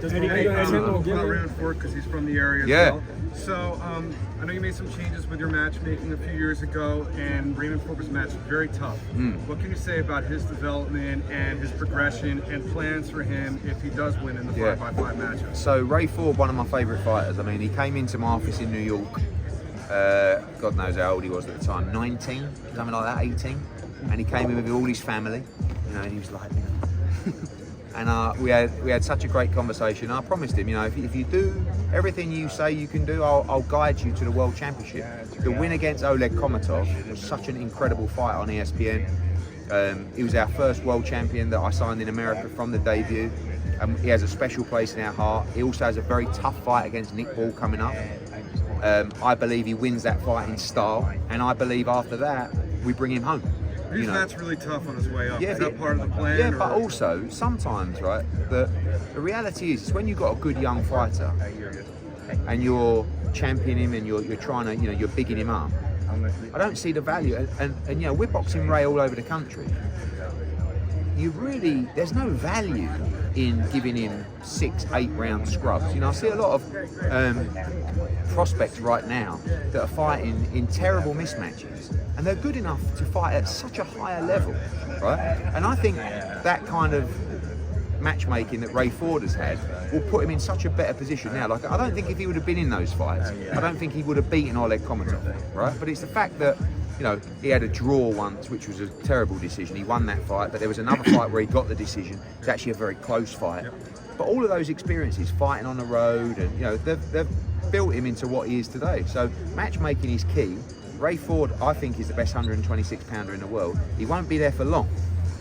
Does Berlanga about Raymond because he's from the area as well. So I know you made some changes with your matchmaking a few years ago, and Raymond Forbes' match was very tough. What can you say about his development and his progression and plans for him if he does win in the 5x5 matchup? So Ray Ford, one of my favourite fighters. I mean, he came into my office in New York. God knows how old he was at the time, 19, something like that, 18. And he came in with all his family, you know, and he was like, you know. And we had such a great conversation. I promised him, you know, if you do everything you say you can do, I'll guide you to the World Championship. The win against Oleg Komatov was such an incredible fight on ESPN. He was our first world champion that I signed in America from the debut. He has a special place in our heart. He also has a very tough fight against Nick Ball coming up. I believe he wins that fight in style, and I believe after that we bring him home. He's that's really tough on his way up. Is that part of the plan? Yeah, but also sometimes, right? The reality is when you've got a good young fighter and you're championing him and you're trying to, you know, you're bigging him up. I don't see the value, and you know, we're boxing Ray all over the country. There's no value in giving him 6-8 round scrubs. You know, I see a lot of prospects right now that are fighting in terrible mismatches, and they're good enough to fight at such a higher level, right? And I think that kind of matchmaking that Ray Ford has had will put him in such a better position now. Like, I don't think if he would have been in those fights, I don't think he would have beaten Oleg Komatov, right? But it's the fact that, you know, he had a draw once, which was a terrible decision. He won that fight, but there was another fight where he got the decision. It's actually a very close fight. But all of those experiences, fighting on the road, and you know, they've built him into what he is today. So matchmaking is key. Ray Ford, I think, is the best 126 pounder in the world. He won't be there for long.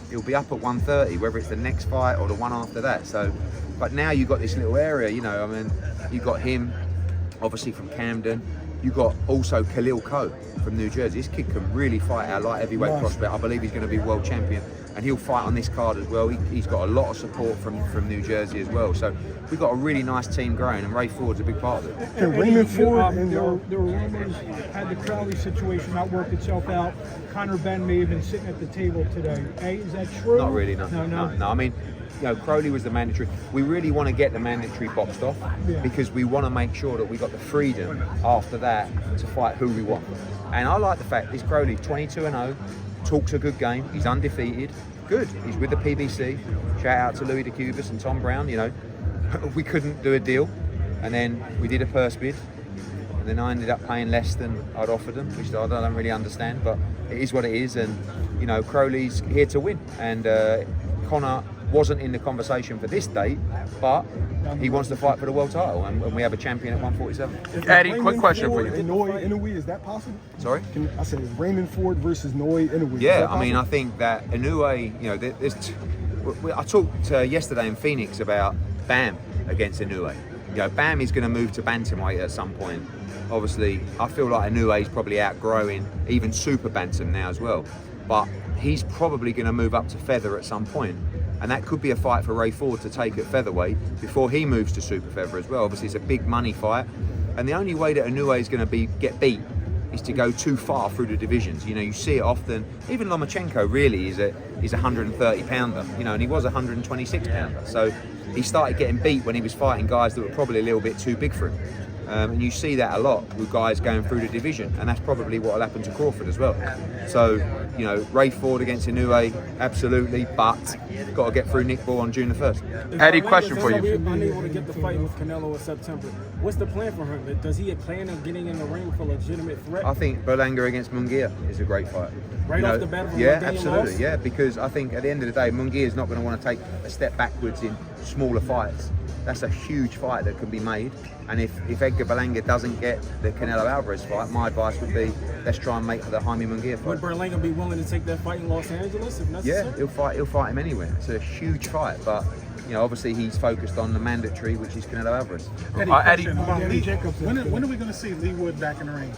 He'll be up at 130, whether it's the next fight or the one after that. So, but now you've got this little area, you know, I mean, you've got him, obviously from Camden. You've got also Khalil Coe from New Jersey. This kid can really fight our light heavyweight prospect. I believe he's going to be world champion, and he'll fight on this card as well. He's got a lot of support from New Jersey as well. So we've got a really nice team growing, and Ray Ford's a big part of it. And Raymond Ford, there were rumors, had the Crowley situation not worked itself out, Ben may have been sitting at the table today. Hey, is that true? Not really, no. I mean, you know, Crowley was the mandatory. We really want to get the mandatory boxed off because we want to make sure that we got the freedom after that to fight who we want. And I like the fact this Crowley, 22-0, talks a good game. He's undefeated. Good. He's with the PBC. Shout out to Louis DeCubas and Tom Brown. You know, we couldn't do a deal, and then we did a purse bid, and then I ended up paying less than I'd offered them, which I don't really understand, but it is what it is. And you know, Crowley's here to win, and Connor wasn't in the conversation for this date, but he wants to fight for the world title, and we have a champion at 147. Eddie, quick question for you. Inoue, is that possible? Sorry? I said Raymond Ford versus Inoue. Yeah, I mean, I think that Inoue, you know, I talked yesterday in Phoenix about Bam against Inoue. You know, Bam is going to move to bantamweight at some point. Obviously, I feel like Inoue is probably outgrowing even super bantam now as well, but he's probably going to move up to feather at some point. And that could be a fight for Ray Ford to take at featherweight before he moves to super feather as well. Obviously, it's a big money fight, and the only way that Inoue is going to get beat is to go too far through the divisions. You know, you see it often. Even Lomachenko really is a 130 pounder. You know, and he was a 126 pounder. So he started getting beat when he was fighting guys that were probably a little bit too big for him. And you see that a lot with guys going through the division, and that's probably what will happen to Crawford as well. So, you know, Ray Ford against Inoue, absolutely, but got to get through Nick Ball on June the 1st. Eddie, question for you. Unable to get the fight with Canelo in September. What's the plan for him? Does he plan on getting in the ring for a legitimate threat? I think Berlanga against Munguia is a great fight. Right off the bat from yeah, absolutely, yeah, because I think at the end of the day, Munguia is not going to want to take a step backwards in smaller fights. That's a huge fight that can be made. And if Edgar Berlanga doesn't get the Canelo Alvarez fight, my advice would be let's try and make the Jaime Munguia fight. Would Berlanga be willing to take that fight in Los Angeles if necessary? Yeah, he'll fight him anywhere. It's a huge fight, but you know, obviously he's focused on the mandatory, which is Canelo Alvarez. Eddie, when are we going to see Lee Wood back in the ring?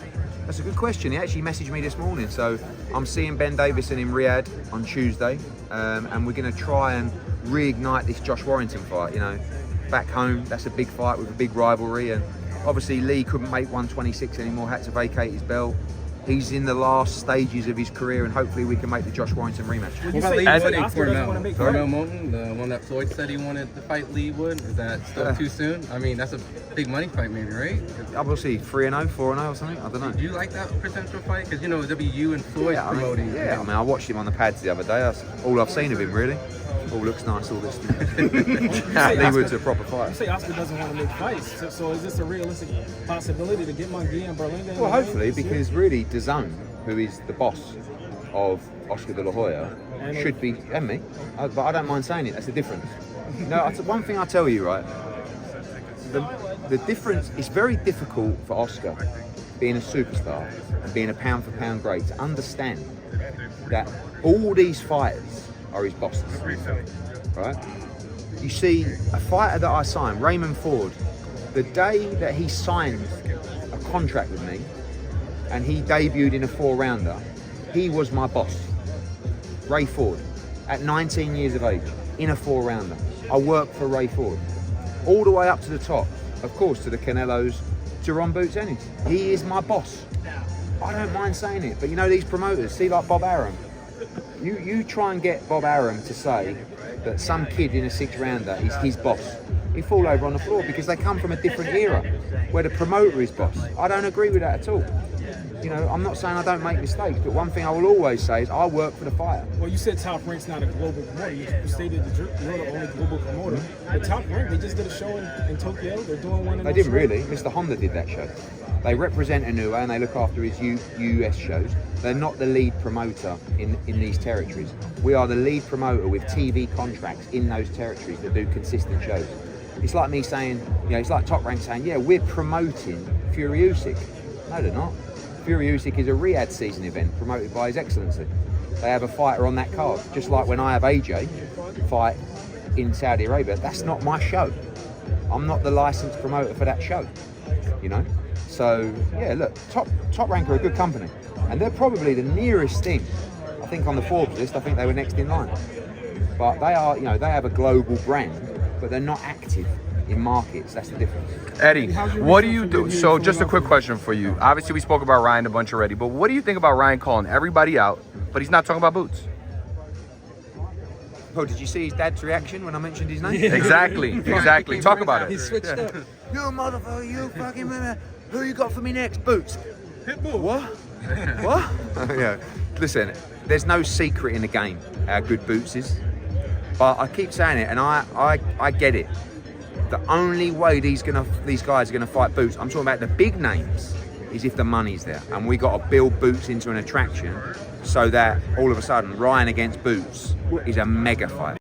That's a good question. He actually messaged me this morning. So I'm seeing Ben Davison in Riyadh on Tuesday, and we're going to try and reignite this Josh Warrington fight. You know, back home, that's a big fight with a big rivalry, and obviously Lee couldn't make 126 anymore, had to vacate his belt. He's in the last stages of his career, and hopefully we can make the Josh Warrington rematch. What about Lee Wood and Oscar doesn't wanna make Cornell Moulton, the one that Floyd said he wanted to fight Lee Wood, is that still too soon? I mean, that's a big money fight maybe, right? Obviously 3-0, 4-0 or something, I don't know. Do you like that potential fight? Because, you know, it'll be you and Floyd promoting. I mean, I watched him on the pads the other day. That's all I've seen of him, really. All looks nice, all this. Lee Wood's a proper You fighter. say Oscar doesn't want to make fights, so is this a realistic possibility to get Munguia and Berlanga? Well, hopefully, because really, DAZN, who is the boss of Oscar De La Hoya, should be, and me, but I don't mind saying it, that's the difference. No, one thing I tell you, right, the difference, it's very difficult for Oscar, being a superstar and being a pound for pound great, to understand that all these fighters are his bosses, right? You see, a fighter that I signed, Raymond Ford, the day that he signed a contract with me and he debuted in a 4-rounder, he was my boss. Ray Ford, at 19 years of age, in a 4-rounder. I worked for Ray Ford. All the way up to the top, of course, to the Canelos, to Ron Boots Ennis. He is my boss. I don't mind saying it, but you know these promoters, see like Bob Arum. You try and get Bob Arum to say that some kid in a 6-rounder is his boss. He fall over on the floor because they come from a different era where the promoter is boss. I don't agree with that at all. You know, I'm not saying I don't make mistakes, but one thing I will always say is I work for the fighter. Well, you said Top Rank's not a global promoter. You stated that you're the only global promoter. But Top Rank, they just did a show in Tokyo. They're doing one in They didn't really. Mr. Honda did that show. They represent Inoue and they look after his US shows. They're not the lead promoter in these territories. We are the lead promoter with TV contracts in those territories that do consistent shows. It's like me saying, you know, it's like Top Rank saying, yeah, we're promoting Fury Usyk. No, they're not. Fury Usyk is a Riyadh season event promoted by His Excellency. They have a fighter on that card, just like when I have AJ fight in Saudi Arabia. That's not my show. I'm not the licensed promoter for that show, you know. So yeah, look, Top Rank are a good company, and they're probably the nearest thing. I think on the Forbes list, I think they were next in line. But they are, you know, they have a global brand, but they're not active in markets. That's the difference. Eddie, what do you do? So just a quick question for you. Obviously, we spoke about Ryan a bunch already, but what do you think about Ryan calling everybody out, but he's not talking about Boots? Oh, did you see his dad's reaction when I mentioned his name? Exactly. Talk about it. He switched up. You motherfucker, you fucking man. Who you got for me next? Boots. Pitbull. What? What? Yeah. Listen, there's no secret in the game how good Boots is. But I keep saying it, and I get it. The only way these guys are gonna fight Boots, I'm talking about the big names, is if the money's there. And we got to build Boots into an attraction so that all of a sudden Ryan against Boots is a mega fight.